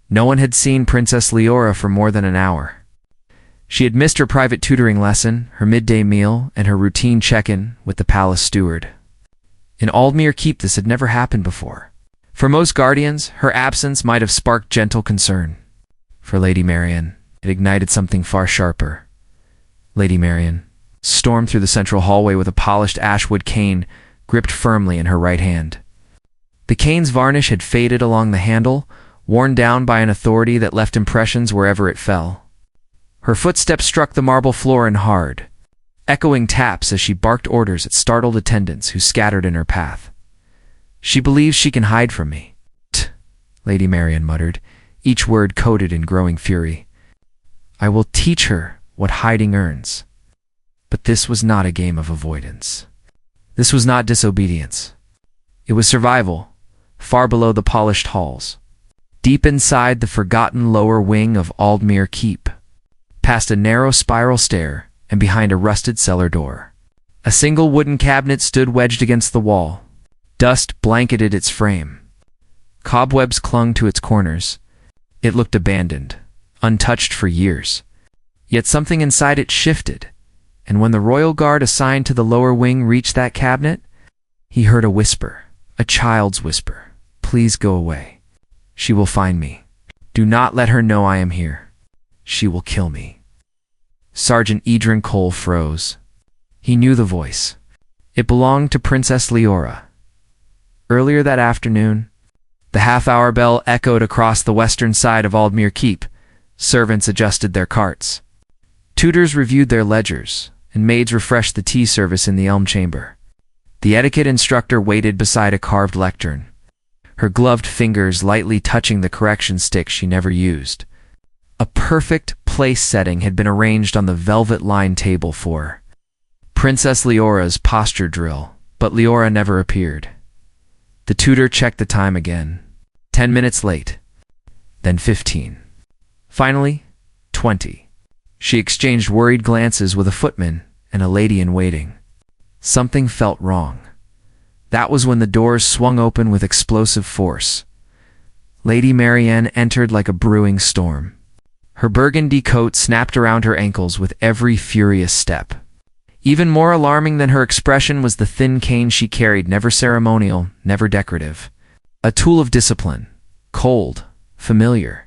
No one had seen Princess Liora for more than an hour. She had missed her private tutoring lesson, her midday meal, and her routine check-in with the palace steward. In Aldmere Keep this had never happened before. For most guardians, her absence might have sparked gentle concern. For Lady Marienne, it ignited something far sharper. Lady Marienne stormed through the central hallway with a polished ashwood cane gripped firmly in her right hand. The cane's varnish had faded along the handle, worn down by an authority that left impressions wherever it fell. Her footsteps struck the marble floor in hard, echoing taps as she barked orders at startled attendants who scattered in her path. "She believes she can hide from me." "Tch," Lady Marienne muttered, each word coated in growing fury. "I will teach her what hiding earns." But this was not a game of avoidance. This was not disobedience. It was survival, far below the polished halls. Deep inside the forgotten lower wing of Aldmere Keep, past a narrow spiral stair and behind a rusted cellar door. A single wooden cabinet stood wedged against the wall. Dust blanketed its frame. Cobwebs clung to its corners. It looked abandoned, untouched for years. Yet something inside it shifted, and when the royal guard assigned to the lower wing reached that cabinet, he heard a whisper, a child's whisper. "Please go away. She will find me. Do not let her know I am here. She will kill me." Sergeant Idran Cole froze. He knew the voice. It belonged to Princess Liora. Earlier that afternoon, the half-hour bell echoed across the western side of Aldmere Keep. Servants adjusted their carts. Tutors reviewed their ledgers, and maids refreshed the tea service in the elm chamber. The etiquette instructor waited beside a carved lectern, her gloved fingers lightly touching the correction stick she never used. A perfect place setting had been arranged on the velvet-lined table for Princess Liora's posture drill, but Liora never appeared. The tutor checked the time again. 10 minutes late. Then 15. Finally, 20. She exchanged worried glances with a footman and a lady in waiting. Something felt wrong. That was when the doors swung open with explosive force. Lady Marienne entered like a brewing storm. Her burgundy coat snapped around her ankles with every furious step. Even more alarming than her expression was the thin cane she carried, never ceremonial, never decorative. A tool of discipline, cold, familiar.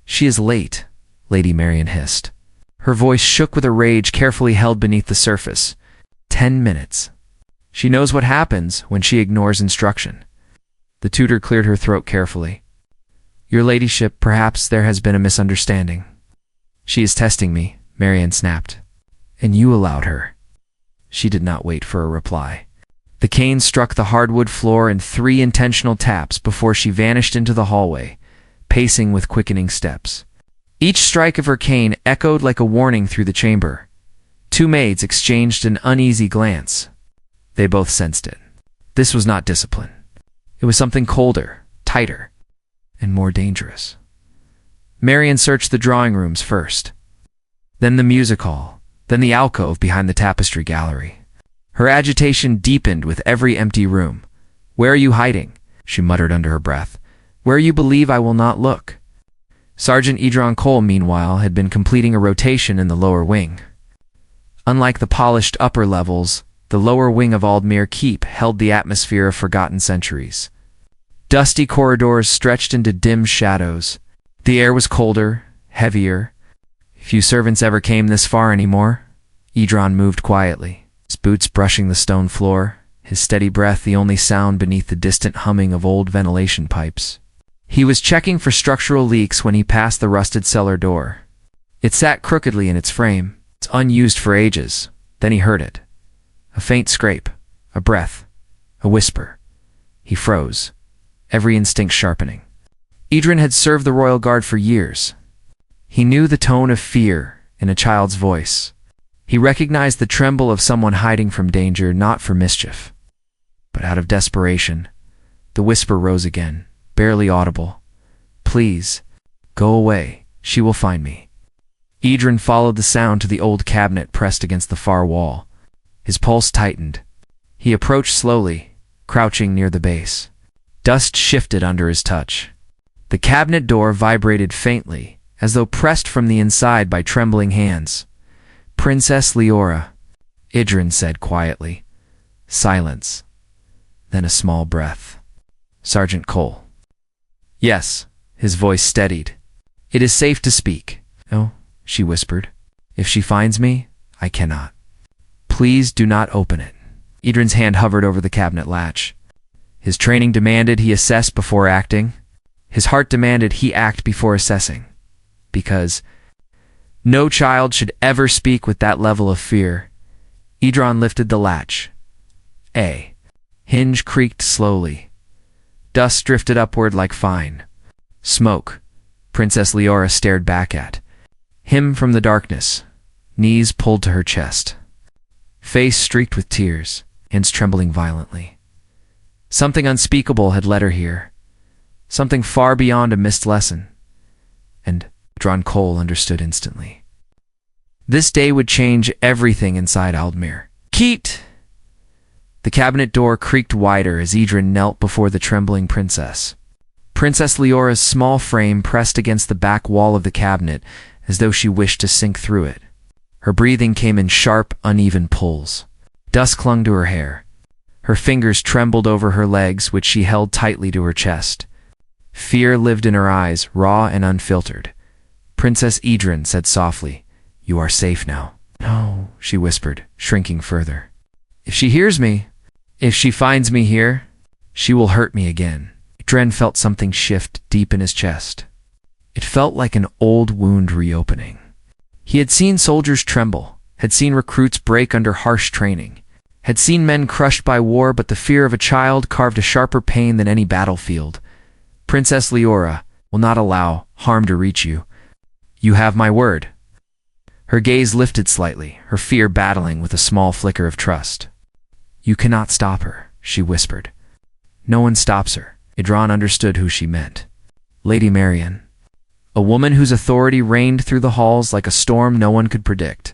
"She is late," Lady Marienne hissed. Her voice shook with a rage carefully held beneath the surface. 10 minutes. She knows what happens when she ignores instruction. The tutor cleared her throat carefully. "Your ladyship, perhaps there has been a misunderstanding." "She is testing me," Marienne snapped. "And you allowed her." She did not wait for a reply. The cane struck the hardwood floor in 3 intentional taps before she vanished into the hallway, pacing with quickening steps. Each strike of her cane echoed like a warning through the chamber. 2 maids exchanged an uneasy glance. They both sensed it. This was not discipline. It was something colder, tighter, and more dangerous. Marienne searched the drawing rooms first, then the music hall, then the alcove behind the tapestry gallery. Her agitation deepened with every empty room. "Where are you hiding?" she muttered under her breath. "Where you believe I will not look." Sergeant Idran Cole, meanwhile, had been completing a rotation in the lower wing. Unlike the polished upper levels, the lower wing of Aldmere Keep held the atmosphere of forgotten centuries. Dusty corridors stretched into dim shadows. The air was colder, heavier. Few servants ever came this far anymore. Idran moved quietly, his boots brushing the stone floor, his steady breath the only sound beneath the distant humming of old ventilation pipes. He was checking for structural leaks when he passed the rusted cellar door. It sat crookedly in its frame, it's unused for ages. Then he heard it. A faint scrape, a breath, a whisper. He froze, every instinct sharpening. Idran had served the royal guard for years. He knew the tone of fear in a child's voice. He recognized the tremble of someone hiding from danger, not for mischief. But out of desperation, the whisper rose again, barely audible. "Please, go away. She will find me." Idran followed the sound to the old cabinet pressed against the far wall. His pulse tightened. He approached slowly, crouching near the base. Dust shifted under his touch. The cabinet door vibrated faintly, as though pressed from the inside by trembling hands. "Princess Liora," Idran said quietly. Silence. Then a small breath. "Sergeant Cole." "Yes," his voice steadied. "It is safe to speak." "Oh," she whispered. "If she finds me, I cannot." "Please do not open it." Idran's hand hovered over the cabinet latch. His training demanded he assess before acting. His heart demanded he act before assessing. Because no child should ever speak with that level of fear. Idran lifted the latch. A hinge creaked slowly. Dust drifted upward like fine smoke. Princess Liora stared back at him from the darkness, knees pulled to her chest. Face streaked with tears, hands trembling violently. Something unspeakable had led her here. Something far beyond a missed lesson. And Idran Cole understood instantly. This day would change everything inside Aldmere Keep. The cabinet door creaked wider as Idran knelt before the trembling princess. Princess Liora's small frame pressed against the back wall of the cabinet as though she wished to sink through it. Her breathing came in sharp, uneven pulls. Dust clung to her hair. Her fingers trembled over her legs, which she held tightly to her chest. Fear lived in her eyes, raw and unfiltered. Princess Idran said softly, "You are safe now." "No," she whispered, shrinking further. "If she hears me, if she finds me here, she will hurt me again." Idran felt something shift deep in his chest. It felt like an old wound reopening. He had seen soldiers tremble, had seen recruits break under harsh training, had seen men crushed by war, but the fear of a child carved a sharper pain than any battlefield. "Princess Liora will not allow harm to reach you. You have my word." Her gaze lifted slightly, her fear battling with a small flicker of trust. "You cannot stop her," she whispered. "No one stops her." Idran understood who she meant. Lady Marienne. A woman whose authority reigned through the halls like a storm no one could predict.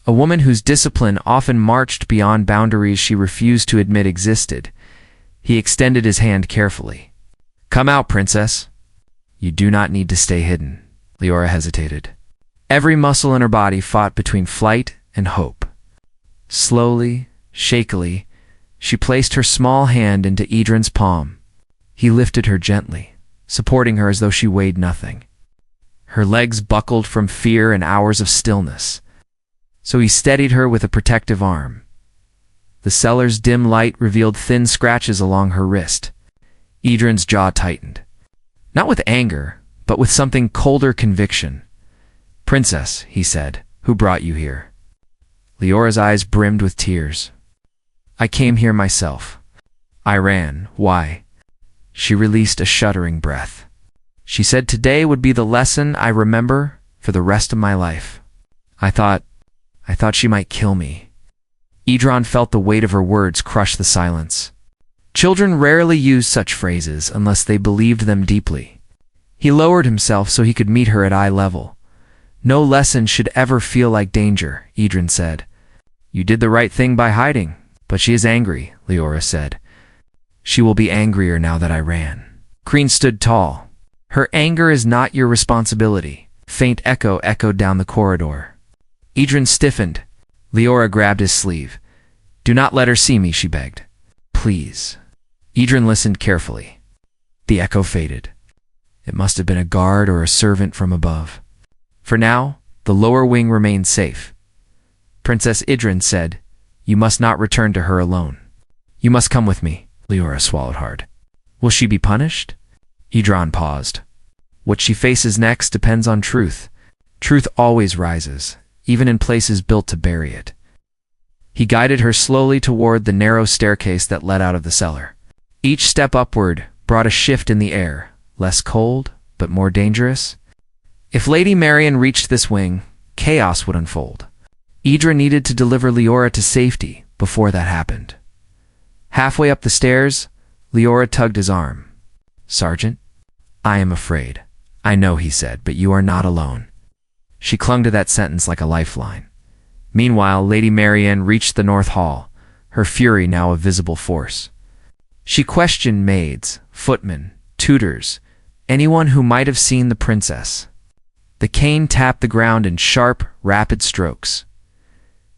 A woman whose discipline often marched beyond boundaries she refused to admit existed. He extended his hand carefully. "Come out, princess." "You do not need to stay hidden." Liora hesitated. Every muscle in her body fought between flight and hope. Slowly, shakily, she placed her small hand into Idran's palm. He lifted her gently, supporting her as though she weighed nothing. Her legs buckled from fear and hours of stillness, so he steadied her with a protective arm. The cellar's dim light revealed thin scratches along her wrist. Idran's jaw tightened. Not with anger, but with something colder conviction. "Princess," he said, "who brought you here?" Liora's eyes brimmed with tears. "I came here myself. I ran. Why?" She released a shuddering breath. She said today would be the lesson I remember for the rest of my life. I thought she might kill me." Idran felt the weight of her words crush the silence. Children rarely use such phrases unless they believed them deeply. He lowered himself so he could meet her at eye level. "No lesson should ever feel like danger," Idran said. "You did the right thing by hiding, but she is angry," Liora said. "She will be angrier now that I ran." Kreen stood tall. "Her anger is not your responsibility." Faint echo echoed down the corridor. Idran stiffened. Liora grabbed his sleeve. "Do not let her see me," she begged. "Please." Idran listened carefully. The echo faded. It must have been a guard or a servant from above. For now, the lower wing remained safe. Princess Idran said, "You must not return to her alone. You must come with me." Liora swallowed hard. "Will she be punished?" Idran paused. "What she faces next depends on truth. Truth always rises, even in places built to bury it." He guided her slowly toward the narrow staircase that led out of the cellar. Each step upward brought a shift in the air, less cold, but more dangerous. If Lady Marienne reached this wing, chaos would unfold. Idran needed to deliver Liora to safety before that happened. Halfway up the stairs, Liora tugged his arm. "Sergeant, I am afraid." "I know," he said, "but you are not alone." She clung to that sentence like a lifeline. Meanwhile, Lady Marienne reached the North Hall, her fury now a visible force. She questioned maids, footmen, tutors, anyone who might have seen the princess. The cane tapped the ground in sharp, rapid strokes.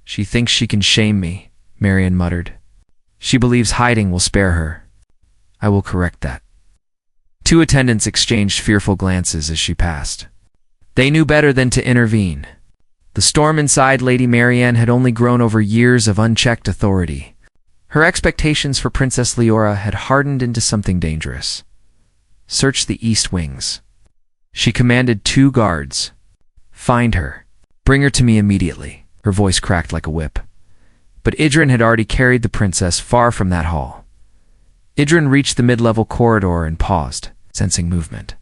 "She thinks she can shame me," Marienne muttered. "She believes hiding will spare her. I will correct that." Two attendants exchanged fearful glances as she passed. They knew better than to intervene. The storm inside Lady Marienne had only grown over years of unchecked authority. Her expectations for Princess Liora had hardened into something dangerous. "Search the east wings." She commanded 2 guards. "Find her. Bring her to me immediately." Her voice cracked like a whip. But Idran had already carried the princess far from that hall. Idran reached the mid-level corridor and paused, sensing movement.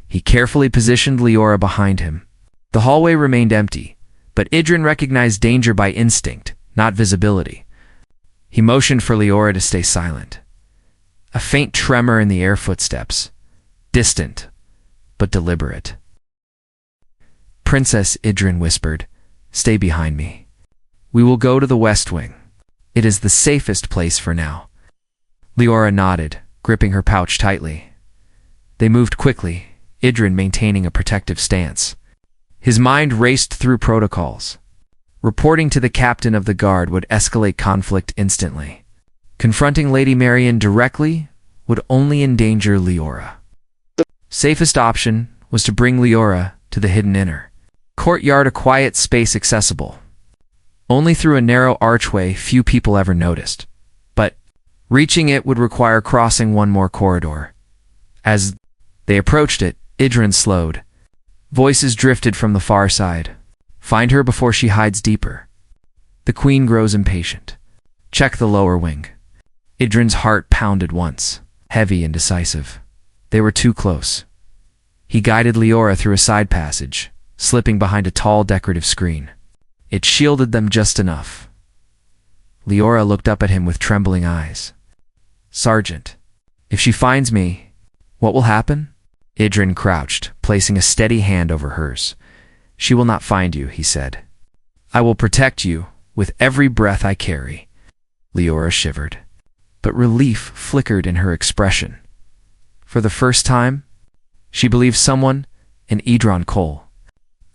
He carefully positioned Liora behind him. The hallway remained empty, but Idran recognized danger by instinct, not visibility. He motioned for Liora to stay silent. A faint tremor in the air, footsteps. Distant, but deliberate. "Princess," Idran whispered, "stay behind me. We will go to the west wing. It is the safest place for now." Liora nodded, gripping her pouch tightly. They moved quickly, Idran maintaining a protective stance. His mind raced through protocols. Reporting to the captain of the guard would escalate conflict instantly. Confronting Lady Marienne directly would only endanger Liora. Safest option was to bring Liora to the hidden inner courtyard, a quiet space accessible only through a narrow archway few people ever noticed. But reaching it would require crossing one more corridor. As they approached it, Idran slowed. Voices drifted from the far side. "Find her before she hides deeper. The queen grows impatient. Check the lower wing." Idran's heart pounded once, heavy and decisive. They were too close. He guided Liora through a side passage, slipping behind a tall decorative screen. It shielded them just enough. Liora looked up at him with trembling eyes. "Sergeant, if she finds me, what will happen?" Idran crouched, placing a steady hand over hers. "She will not find you," he said. "I will protect you with every breath I carry." Liora shivered, but relief flickered in her expression. For the first time, she believed someone, an Idran Cole,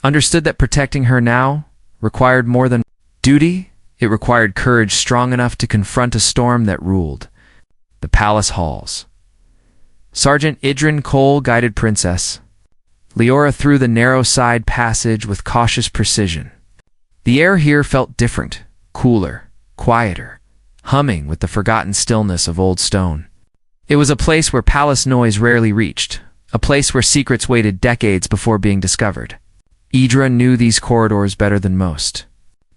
understood that protecting her now required more than duty. It required courage strong enough to confront a storm that ruled the palace halls. Sergeant Idran Cole guided Princess Liora through the narrow side passage with cautious precision. The air here felt different, cooler, quieter, humming with the forgotten stillness of old stone. It was a place where palace noise rarely reached, a place where secrets waited decades before being discovered. Idran knew these corridors better than most.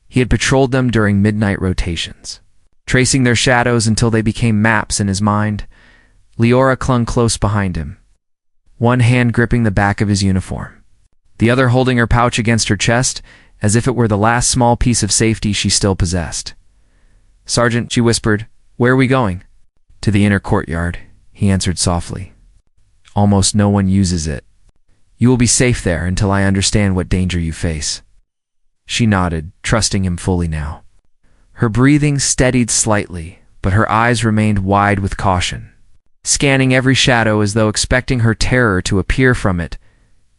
He had patrolled them during midnight rotations, tracing their shadows until they became maps in his mind. Liora clung close behind him, one hand gripping the back of his uniform, the other holding her pouch against her chest, as if it were the last small piece of safety she still possessed. "Sergeant," she whispered, "where are we going?" "To the inner courtyard," he answered softly. "Almost no one uses it. You will be safe there until I understand what danger you face." She nodded, trusting him fully now. Her breathing steadied slightly, but her eyes remained wide with caution, scanning every shadow as though expecting her terror to appear from it.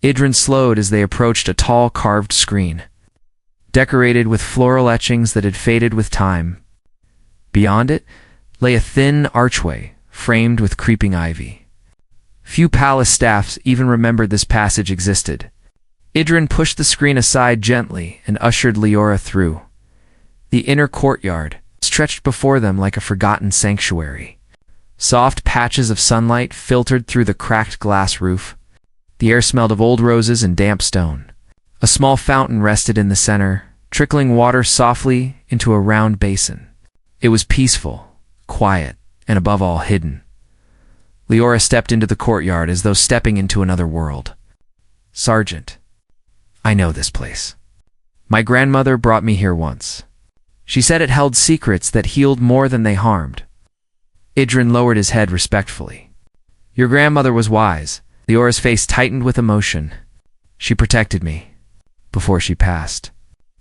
Idran slowed as they approached a tall carved screen, decorated with floral etchings that had faded with time. Beyond it lay a thin archway, framed with creeping ivy. Few palace staffs even remembered this passage existed. Idran pushed the screen aside gently and ushered Liora through. The inner courtyard stretched before them like a forgotten sanctuary. Soft patches of sunlight filtered through the cracked glass roof. The air smelled of old roses and damp stone. A small fountain rested in the center, trickling water softly into a round basin. It was peaceful, quiet, and above all hidden. Liora stepped into the courtyard as though stepping into another world. "Sergeant, I know this place. My grandmother brought me here once. She said it held secrets that healed more than they harmed." Idran lowered his head respectfully. "Your grandmother was wise." Liora's face tightened with emotion. "She protected me before she passed.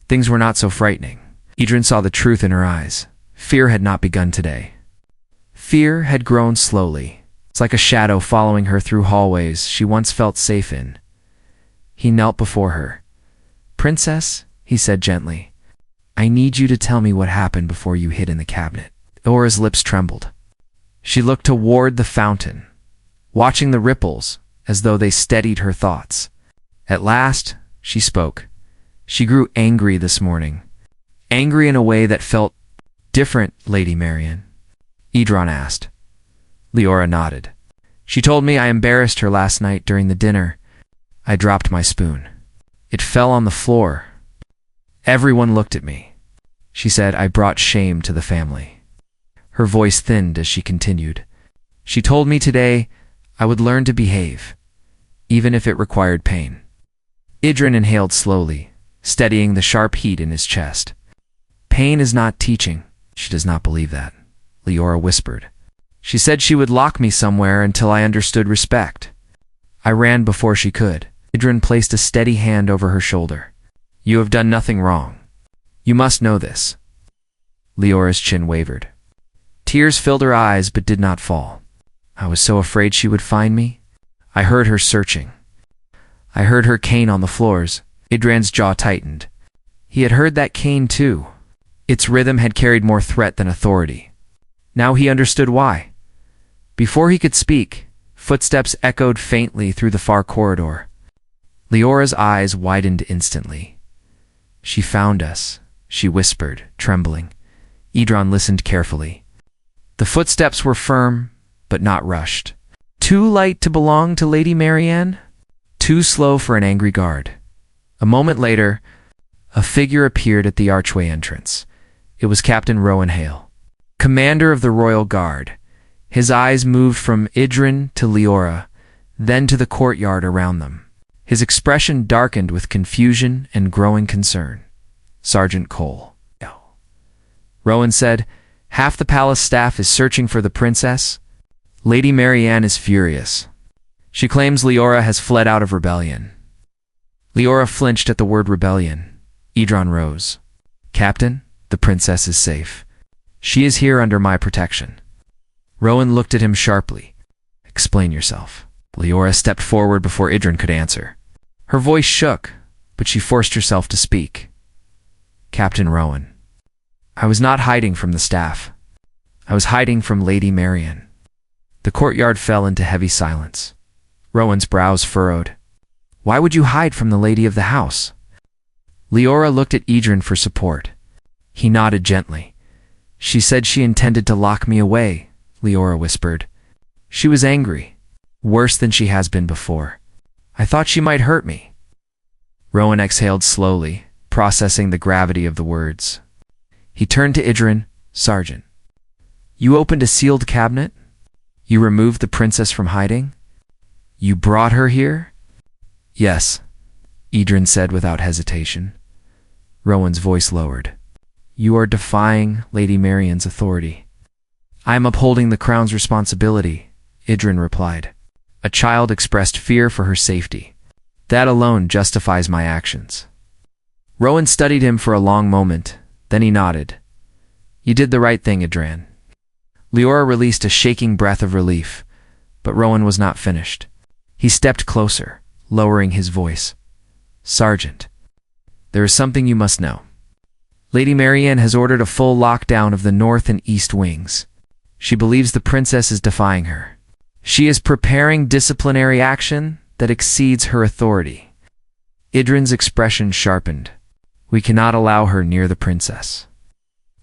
Things were not so frightening." Idran saw the truth in her eyes. Fear had not begun today. Fear had grown slowly, It's like a shadow following her through hallways she once felt safe in. He knelt before her. "Princess," he said gently, "I need you to tell me what happened before you hid in the cabinet." Liora's lips trembled. She looked toward the fountain, watching the ripples as though they steadied her thoughts. At last, she spoke. She grew angry this morning. Angry in a way that felt different, Lady Marienne. Idran asked. Liora nodded. She told me I embarrassed her last night during the dinner. I dropped my spoon. It fell on the floor. Everyone looked at me. She said I brought shame to the family. Her voice thinned as she continued. She told me today I would learn to behave, even if it required pain. Idran inhaled slowly, steadying the sharp heat in his chest. Pain is not teaching. She does not believe that, Liora whispered. She said she would lock me somewhere until I understood respect. I ran before she could. Idran placed a steady hand over her shoulder. You have done nothing wrong. You must know this. Liora's chin wavered. Tears filled her eyes but did not fall. I was so afraid she would find me. I heard her searching. I heard her cane on the floors. Idran's jaw tightened. He had heard that cane too. Its rhythm had carried more threat than authority. Now he understood why. Before he could speak, footsteps echoed faintly through the far corridor. Liora's eyes widened instantly. She found us, she whispered, trembling. Idran listened carefully. The footsteps were firm, but not rushed. Too light to belong to Lady Marienne? Too slow for an angry guard. A moment later, a figure appeared at the archway entrance. It was Captain Rowan Hale, commander of the Royal Guard. His eyes moved from Idran to Liora, then to the courtyard around them. His expression darkened with confusion and growing concern. Sergeant Cole. Rowan said, half the palace staff is searching for the princess. Lady Marienne is furious. She claims Liora has fled out of rebellion. Liora flinched at the word rebellion. Idran rose. Captain, the princess is safe. She is here under my protection. Rowan looked at him sharply. Explain yourself. Liora stepped forward before Idran could answer. Her voice shook, but she forced herself to speak. Captain Rowan, I was not hiding from the staff. I was hiding from Lady Marienne. The courtyard fell into heavy silence. Rowan's brows furrowed. Why would you hide from the lady of the house? Liora looked at Idran for support. He nodded gently. She said she intended to lock me away, Liora whispered. She was angry, worse than she has been before. I thought she might hurt me. Rowan exhaled slowly, processing the gravity of the words. He turned to Idran. Sergeant, you opened a sealed cabinet? You removed the princess from hiding? You brought her here? Yes, Idran said without hesitation. Rowan's voice lowered. You are defying Lady Marienne's authority. I am upholding the crown's responsibility, Idran replied. A child expressed fear for her safety. That alone justifies my actions. Rowan studied him for a long moment, then he nodded. You did the right thing, Idran. Liora released a shaking breath of relief, but Rowan was not finished. He stepped closer, lowering his voice. Sergeant, there is something you must know. Lady Marienne has ordered a full lockdown of the north and east wings. She believes the princess is defying her. She is preparing disciplinary action that exceeds her authority. Idran's expression sharpened. We cannot allow her near the princess.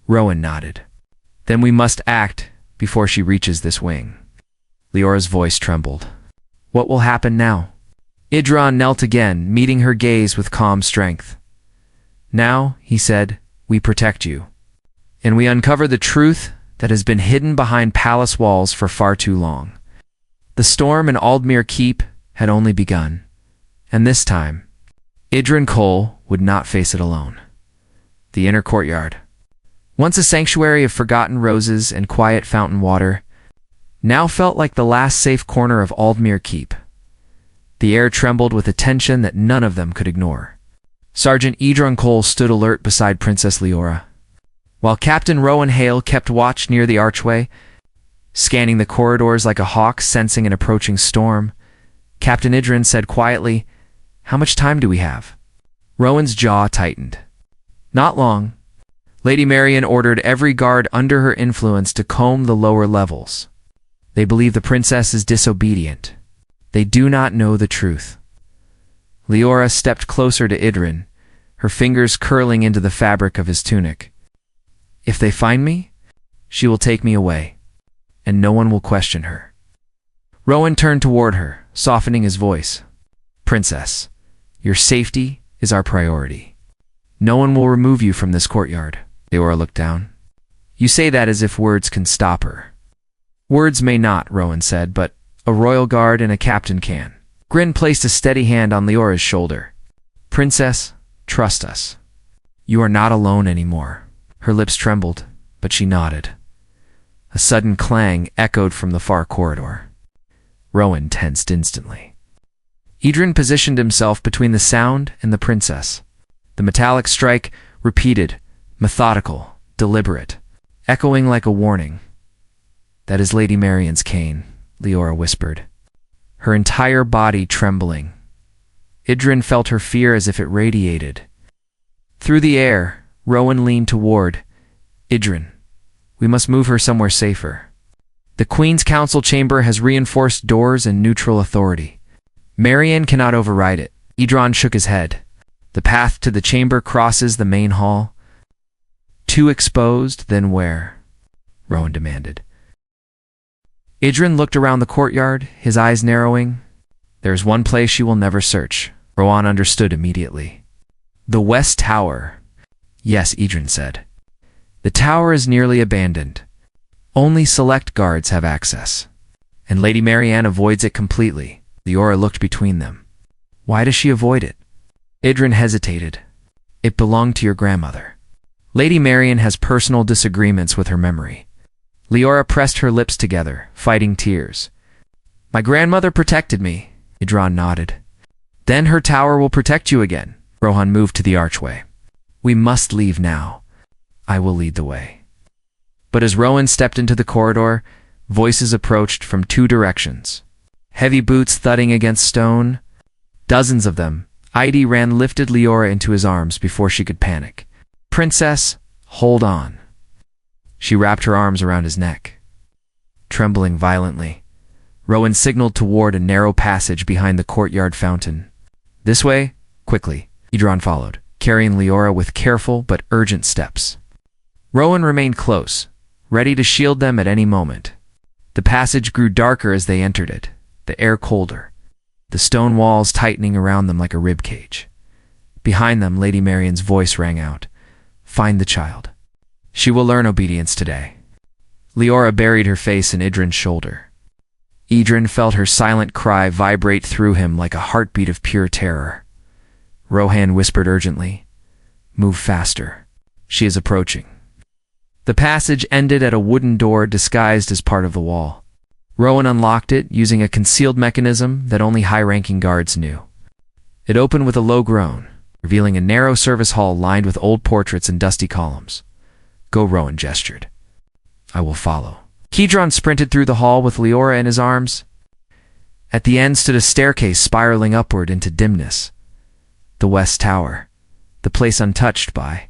Rowan nodded. Then we must act before she reaches this wing. Liora's voice trembled. What will happen now? Idran knelt again, meeting her gaze with calm strength. Now, he said, we protect you. And we uncover the truth that has been hidden behind palace walls for far too long. The storm in Aldmere Keep had only begun. And this time, Idran Cole would not face it alone. The inner courtyard. Once a sanctuary of forgotten roses and quiet fountain water, now felt like the last safe corner of Aldmere Keep. The air trembled with a tension that none of them could ignore. Sergeant Idran Cole stood alert beside Princess Liora, while Captain Rowan Hale kept watch near the archway. Scanning the corridors like a hawk sensing an approaching storm, Captain Idran said quietly, "How much time do we have?" Rowan's jaw tightened. "Not long." Lady Marienne ordered every guard under her influence to comb the lower levels. They believe the princess is disobedient. They do not know the truth. Liora stepped closer to Idran, her fingers curling into the fabric of his tunic. "If they find me, she will take me away, and no one will question her." Rowan turned toward her, softening his voice. "Princess, your safety is our priority. No one will remove you from this courtyard." Liora looked down. "You say that as if words can stop her." "Words may not," Rowan said, "but a royal guard and a captain can." Grin placed a steady hand on Liora's shoulder. "Princess, trust us. You are not alone anymore." Her lips trembled, but she nodded. A sudden clang echoed from the far corridor. Rowan tensed instantly. Idran positioned himself between the sound and the princess. The metallic strike, repeated, methodical, deliberate, echoing like a warning. "That is Lady Marienne's cane," Liora whispered, her entire body trembling. Idran felt her fear as if it radiated. Through the air, Rowan leaned toward Idran. "We must move her somewhere safer. The Queen's Council chamber has reinforced doors and neutral authority. Marienne cannot override it." Idran shook his head. "The path to the chamber crosses the main hall." "Too exposed, then where?" Rowan demanded. Idran looked around the courtyard, his eyes narrowing. "There is one place she will never search." Rowan understood immediately. "The West Tower." "Yes," Idran said. "The tower is nearly abandoned. Only select guards have access. And Lady Marienne avoids it completely." Liora looked between them. "Why does she avoid it?" Idran hesitated. "It belonged to your grandmother. Lady Marienne has personal disagreements with her memory." Liora pressed her lips together, fighting tears. "My grandmother protected me," Idran nodded. "Then her tower will protect you again." Rowan moved to the archway. "We must leave now. I will lead the way." But as Rowan stepped into the corridor, voices approached from two directions. Heavy boots thudding against stone. Dozens of them. Idran lifted Liora into his arms before she could panic. "Princess, hold on." She wrapped her arms around his neck. Trembling violently, Rowan signaled toward a narrow passage behind the courtyard fountain. "This way, quickly." Idran followed, carrying Liora with careful but urgent steps. Rowan remained close, ready to shield them at any moment. The passage grew darker as they entered it, the air colder, the stone walls tightening around them like a rib cage. Behind them, Lady Marienne's voice rang out. "Find the child. She will learn obedience today." Liora buried her face in Idran's shoulder. Idran felt her silent cry vibrate through him like a heartbeat of pure terror. Rowan whispered urgently, "Move faster. She is approaching." The passage ended at a wooden door disguised as part of the wall. Rowan unlocked it using a concealed mechanism that only high-ranking guards knew. It opened with a low groan, revealing a narrow service hall lined with old portraits and dusty columns. "Go," Rowan gestured. "I will follow." Idran sprinted through the hall with Liora in his arms. At the end stood a staircase spiraling upward into dimness. The West Tower, the place untouched by.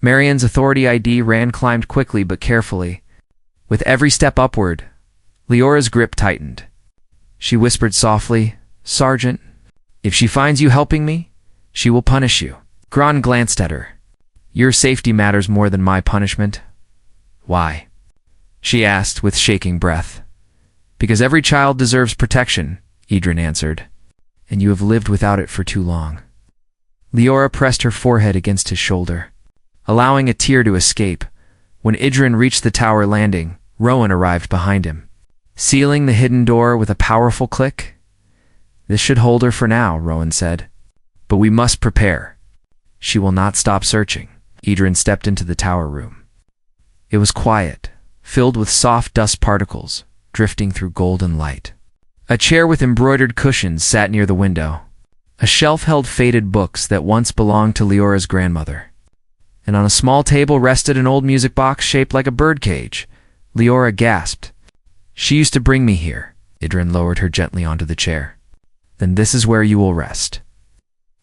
Marienne's authority ID climbed quickly but carefully. With every step upward, Liora's grip tightened. She whispered softly, "Sergeant, if she finds you helping me, she will punish you." Gran glanced at her. "Your safety matters more than my punishment." "Why?" she asked with shaking breath. "Because every child deserves protection," Idran answered, "and you have lived without it for too long." Liora pressed her forehead against his shoulder, allowing a tear to escape. When Idran reached the tower landing, Rowan arrived behind him, sealing the hidden door with a powerful click. "This should hold her for now," Rowan said. "But we must prepare. She will not stop searching." Idran stepped into the tower room. It was quiet, filled with soft dust particles, drifting through golden light. A chair with embroidered cushions sat near the window. A shelf held faded books that once belonged to Liora's grandmother. And on a small table rested an old music box shaped like a birdcage. Liora gasped. She used to bring me here. Idran lowered her gently onto the chair. Then this is where you will rest.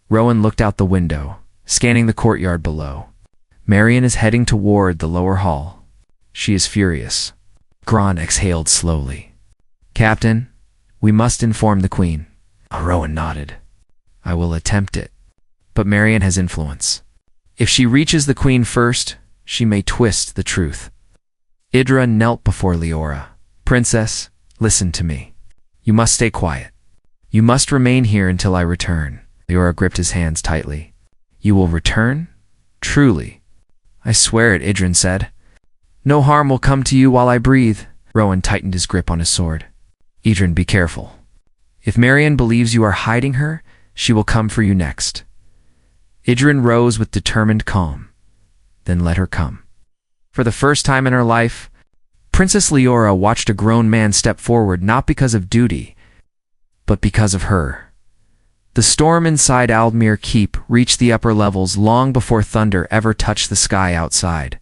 Rowan looked out the window, scanning the courtyard below. Marienne is heading toward the lower hall. She is furious. Idran exhaled slowly. Captain, we must inform the Queen. Rowan nodded. I will attempt it. But Marienne has influence. If she reaches the Queen first, she may twist the truth. Idran knelt before Liora. Princess, listen to me. You must stay quiet. You must remain here until I return. Liora gripped his hands tightly. You will return? Truly. I swear it, Idran said. No harm will come to you while I breathe. Rowan tightened his grip on his sword. Idran, be careful. If Marienne believes you are hiding her, she will come for you next. Idran rose with determined calm. Then let her come. For the first time in her life, Princess Liora watched a grown man step forward not because of duty, but because of her. The storm inside Aldmere Keep reached the upper levels long before thunder ever touched the sky outside.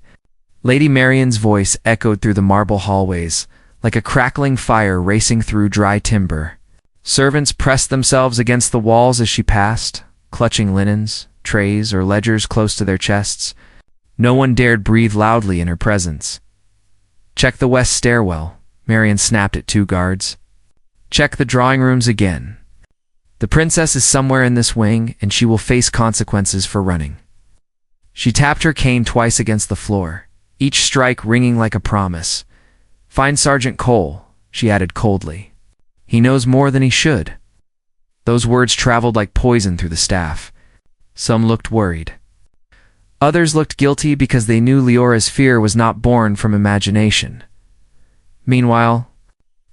Lady Marienne's voice echoed through the marble hallways, like a crackling fire racing through dry timber. Servants pressed themselves against the walls as she passed, clutching linens, trays, or ledgers close to their chests. No one dared breathe loudly in her presence. Check the west stairwell, Marienne snapped at two guards. Check the drawing rooms again. The princess is somewhere in this wing, and she will face consequences for running. She tapped her cane twice against the floor, each strike ringing like a promise. Find Sergeant Cole, she added coldly. He knows more than he should. Those words traveled like poison through the staff. Some looked worried. Others looked guilty because they knew Liora's fear was not born from imagination. Meanwhile,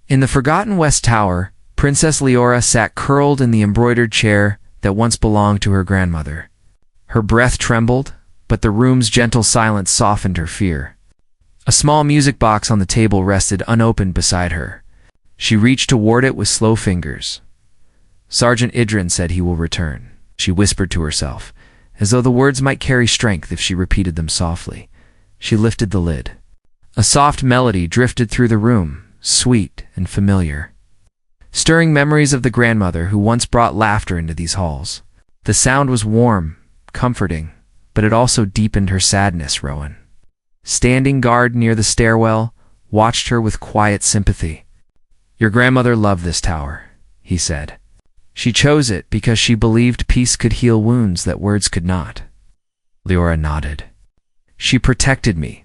in the forgotten West Tower, Princess Liora sat curled in the embroidered chair that once belonged to her grandmother. Her breath trembled, but the room's gentle silence softened her fear. A small music box on the table rested unopened beside her. She reached toward it with slow fingers. Sergeant Idran said he will return, she whispered to herself, as though the words might carry strength if she repeated them softly. She lifted the lid. A soft melody drifted through the room, sweet and familiar, stirring memories of the grandmother who once brought laughter into these halls. The sound was warm, comforting, but it also deepened her sadness. Rowan, standing guard near the stairwell, watched her with quiet sympathy. Your grandmother loved this tower, he said. She chose it because she believed peace could heal wounds that words could not. Liora nodded. She protected me.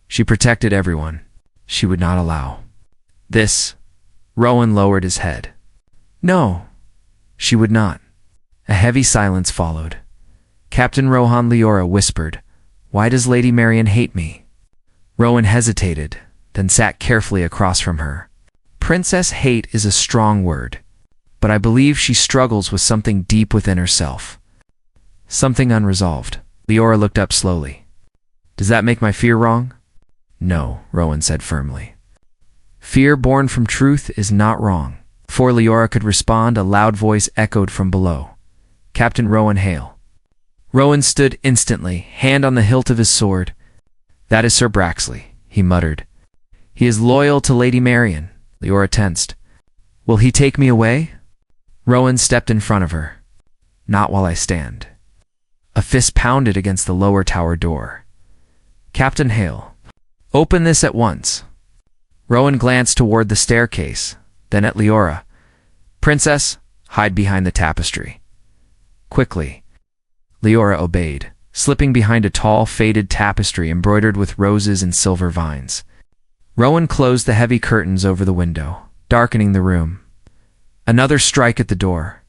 She protected everyone. She would not allow this. Rowan lowered his head. No, she would not. A heavy silence followed. Captain Rowan, Liora whispered, Why does Lady Marienne hate me? Rowan hesitated, then sat carefully across from her. Princess hate is a strong word, but I believe she struggles with something deep within herself. Something unresolved. Liora looked up slowly. Does that make my fear wrong? No, Rowan said firmly. Fear born from truth is not wrong. Before Liora could respond, a loud voice echoed from below. Captain Rowan Hale. Rowan stood instantly, hand on the hilt of his sword. That is Sir Braxley, he muttered. He is loyal to Lady Marienne. Liora tensed. Will he take me away? Rowan stepped in front of her. Not while I stand. A fist pounded against the lower tower door. Captain Hale. Open this at once. Rowan glanced toward the staircase, then at Liora. Princess, hide behind the tapestry. Quickly. Liora obeyed, slipping behind a tall, faded tapestry embroidered with roses and silver vines. Rowan closed the heavy curtains over the window, darkening the room. Another strike at the door.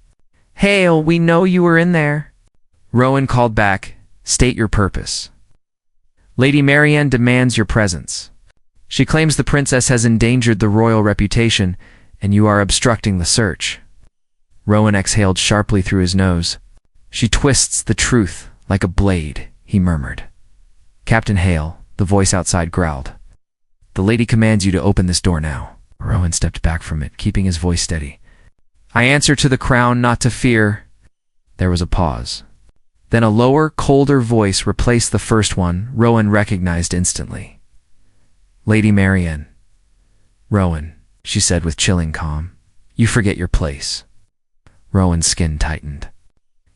Hale, we know you were in there. Rowan called back, State your purpose. Lady Marienne demands your presence. She claims the princess has endangered the royal reputation, and you are obstructing the search. Rowan exhaled sharply through his nose. She twists the truth like a blade, he murmured. Captain Hale, the voice outside growled. The lady commands you to open this door now. Rowan stepped back from it, keeping his voice steady. I answer to the crown, not to fear. There was a pause. Then a lower, colder voice replaced the first one Rowan recognized instantly. Lady Marienne. Rowan, she said with chilling calm. You forget your place. Rowan's skin tightened.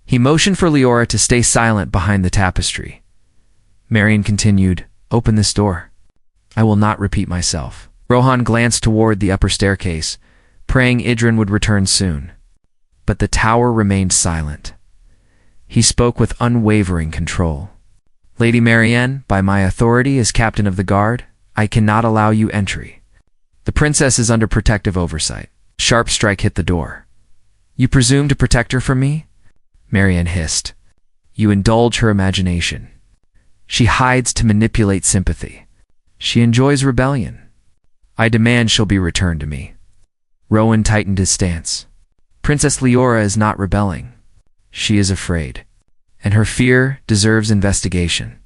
He motioned for Liora to stay silent behind the tapestry. Marienne continued, Open this door. I will not repeat myself. Rowan glanced toward the upper staircase, praying Idran would return soon. But the tower remained silent. He spoke with unwavering control. Lady Marienne, by my authority as captain of the guard, I cannot allow you entry. The princess is under protective oversight. Sharp strike hit the door. You presume to protect her from me? Marienne hissed. You indulge her imagination. She hides to manipulate sympathy. She enjoys rebellion. I demand she'll be returned to me. Rowan tightened his stance. Princess Liora is not rebelling. She is afraid. And her fear deserves investigation.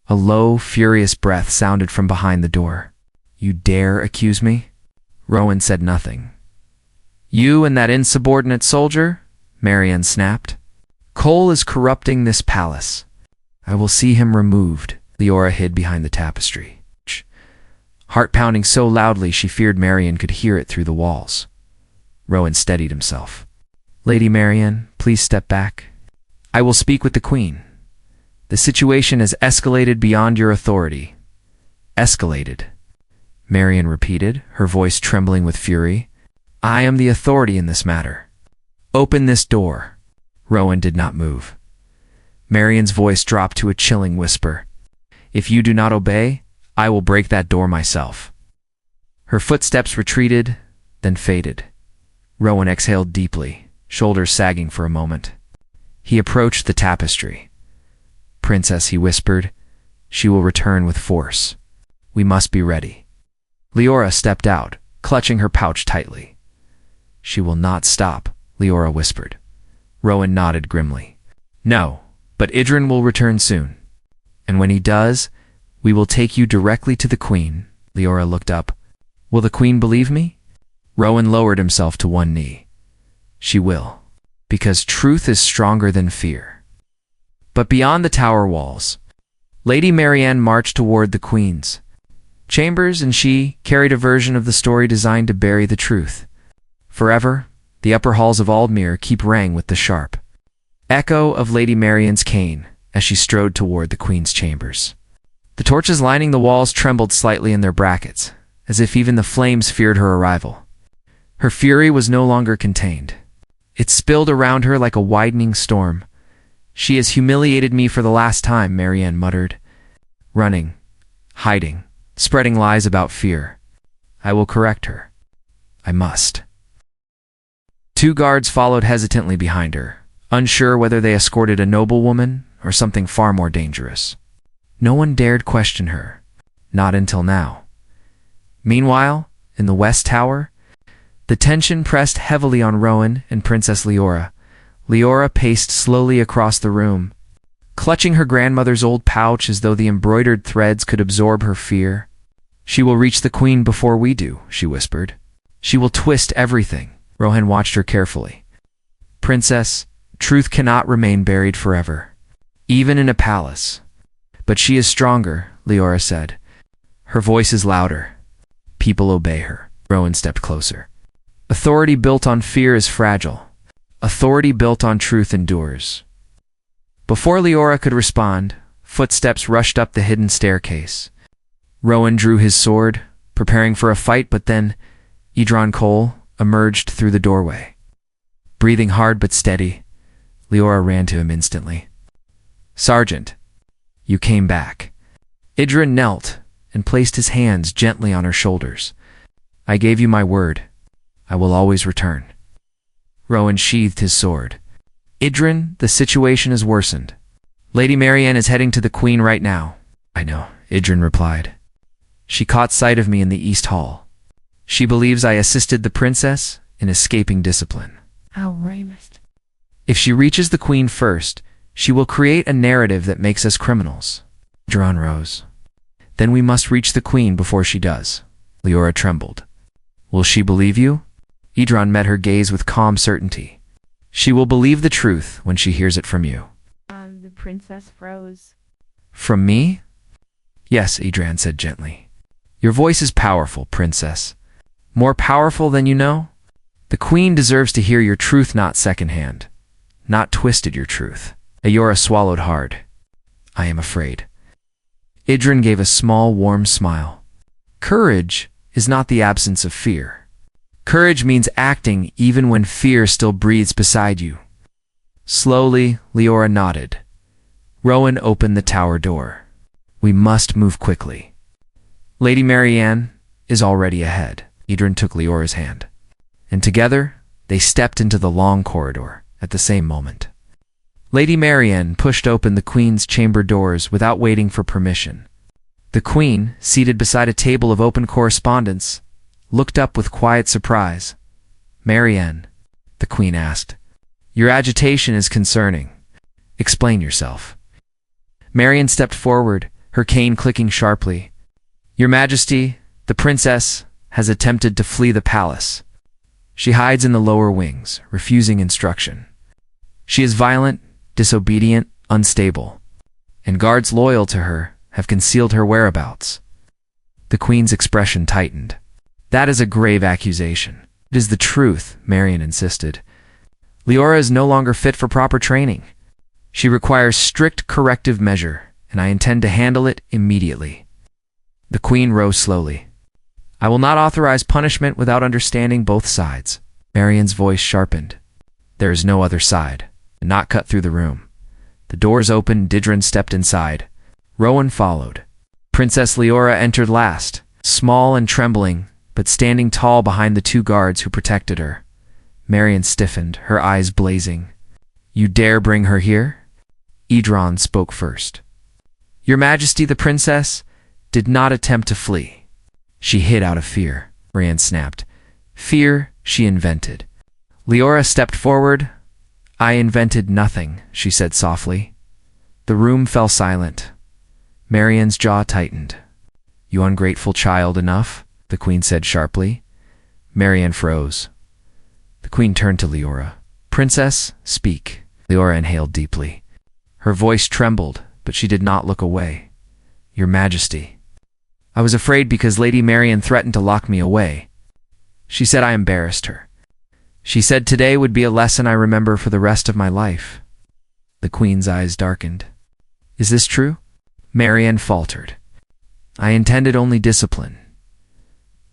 A low, furious breath sounded from behind the door. You dare accuse me? Rowan said nothing. You and that insubordinate soldier? Marienne snapped. Cole is corrupting this palace. I will see him removed. Liora hid behind the tapestry. Heart pounding so loudly she feared Marienne could hear it through the walls. Rowan steadied himself. Lady Marienne, please step back. I will speak with the Queen. The situation has escalated beyond your authority. Escalated. Marienne repeated, her voice trembling with fury. I am the authority in this matter. Open this door. Rowan did not move. Marienne's voice dropped to a chilling whisper. If you do not obey, I will break that door myself. Her footsteps retreated, then faded. Rowan exhaled deeply, shoulders sagging for a moment. He approached the tapestry. Princess, he whispered, she will return with force. We must be ready. Liora stepped out, clutching her pouch tightly. She will not stop, Liora whispered. Rowan nodded grimly. No, but Idran will return soon. And when he does, we will take you directly to the Queen. Liora looked up. Will the Queen believe me? Rowan lowered himself to one knee. She will, because truth is stronger than fear. But beyond the tower walls, Lady Marienne marched toward the Queen's chambers, and she carried a version of the story designed to bury the truth. Forever, the upper halls of Aldmere Keep rang with the sharp echo of Lady Marienne's cane as she strode toward the Queen's chambers. The torches lining the walls trembled slightly in their brackets, as if even the flames feared her arrival. Her fury was no longer contained. It spilled around her like a widening storm. She has humiliated me for the last time, Marienne muttered. Running, hiding, spreading lies about fear. I will correct her. I must. Two guards followed hesitantly behind her, unsure whether they escorted a noblewoman or something far more dangerous. No one dared question her, not until now. Meanwhile, in the West Tower, the tension pressed heavily on Rowan and Princess Liora. Liora paced slowly across the room, clutching her grandmother's old pouch as though the embroidered threads could absorb her fear. She will reach the Queen before we do, she whispered. She will twist everything. Rowan watched her carefully. Princess, truth cannot remain buried forever, even in a palace. But she is stronger, Liora said. Her voice is louder. People obey her. Rowan stepped closer. Authority built on fear is fragile. Authority built on truth endures. Before Liora could respond, footsteps rushed up the hidden staircase. Rowan drew his sword, preparing for a fight, but then Idran Cole emerged through the doorway. Breathing hard but steady, Liora ran to him instantly. Sergeant, you came back. Idran knelt and placed his hands gently on her shoulders. I gave you my word. I will always return. Rowan sheathed his sword. Idran, the situation has worsened. Lady Marienne is heading to the Queen right now. I know, Idran replied. She caught sight of me in the East Hall. She believes I assisted the princess in escaping discipline. Outrageous. If she reaches the Queen first, she will create a narrative that makes us criminals. Idran rose. Then we must reach the Queen before she does. Liora trembled. Will she believe you? Idran met her gaze with calm certainty. She will believe the truth when she hears it from you. The princess froze. From me? Yes, Idran said gently. Your voice is powerful, princess. More powerful than you know? The queen deserves to hear your truth, not secondhand. Not twisted your truth. Liora swallowed hard. I am afraid. Idran gave a small, warm smile. Courage is not the absence of fear. Courage means acting even when fear still breathes beside you. Slowly, Liora nodded. Rowan opened the tower door. We must move quickly. Lady Marienne is already ahead. Idran took Liora's hand, and together they stepped into the long corridor at the same moment. Lady Marienne pushed open the queen's chamber doors without waiting for permission. The queen, seated beside a table of open correspondence, looked up with quiet surprise. Marienne, the queen asked, your agitation is concerning. Explain yourself. Marienne stepped forward, her cane clicking sharply. Your Majesty, the princess has attempted to flee the palace. She hides in the lower wings, refusing instruction. She is violent, disobedient, unstable, and guards loyal to her have concealed her whereabouts. The queen's expression tightened. That is a grave accusation. It is the truth, Marienne insisted. Liora is no longer fit for proper training. She requires strict corrective measure, and I intend to handle it immediately. The queen rose slowly. I will not authorize punishment without understanding both sides. Marienne's voice sharpened. There is no other side. A knot cut through the room. The doors opened, Idran stepped inside. Rowan followed. Princess Liora entered last, small and trembling, but standing tall behind the two guards who protected her. Marienne stiffened, her eyes blazing. You dare bring her here? Idran spoke first. Your Majesty, the princess did not attempt to flee. She hid out of fear, Marienne snapped. Fear she invented. Liora stepped forward. I invented nothing, she said softly. The room fell silent. Marienne's jaw tightened. You ungrateful child, enough, the queen said sharply. Marienne froze. The queen turned to Liora. Princess, speak. Liora inhaled deeply. Her voice trembled, but she did not look away. Your Majesty. I was afraid because Lady Marienne threatened to lock me away. She said I embarrassed her. She said today would be a lesson I remember for the rest of my life. The queen's eyes darkened. Is this true? Marienne faltered. I intended only discipline.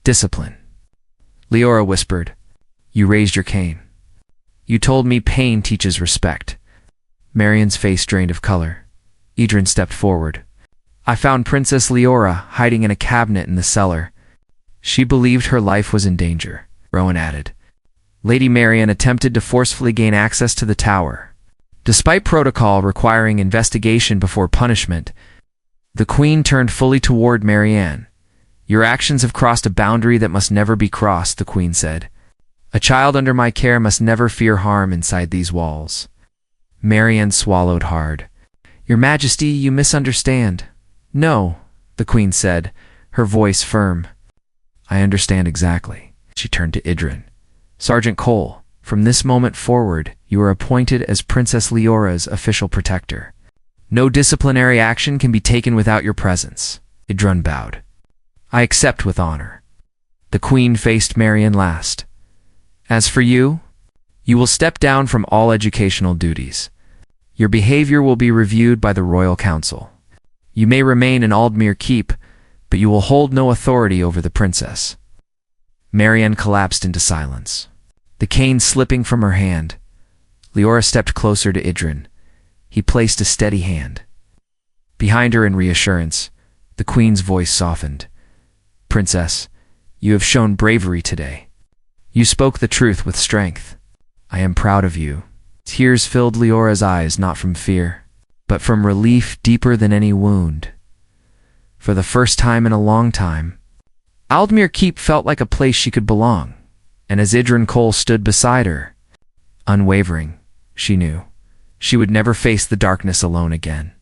Discipline. Liora whispered. You raised your cane. You told me pain teaches respect. Marienne's face drained of color. Idran stepped forward. I found Princess Liora hiding in a cabinet in the cellar. She believed her life was in danger, Rowan added. Lady Marienne attempted to forcefully gain access to the tower. Despite protocol requiring investigation before punishment, the queen turned fully toward Marienne. Your actions have crossed a boundary that must never be crossed, the queen said. A child under my care must never fear harm inside these walls. Marienne swallowed hard. Your Majesty, you misunderstand. No, the queen said, her voice firm. I understand exactly. She turned to Idran. Sergeant Cole, from this moment forward, you are appointed as Princess Liora's official protector. No disciplinary action can be taken without your presence. Idran bowed. I accept with honor. The queen faced Marienne last. As for you, you will step down from all educational duties. Your behavior will be reviewed by the Royal Council. You may remain in Aldmere Keep, but you will hold no authority over the princess. Marienne collapsed into silence, the cane slipping from her hand. Liora stepped closer to Idran. He placed a steady hand. Behind her in reassurance, the queen's voice softened. Princess, you have shown bravery today. You spoke the truth with strength. I am proud of you. Tears filled Liora's eyes, not from fear, but from relief deeper than any wound. For the first time in a long time, Aldmere Keep felt like a place she could belong, and as Idran Cole stood beside her, unwavering, she knew she would never face the darkness alone again.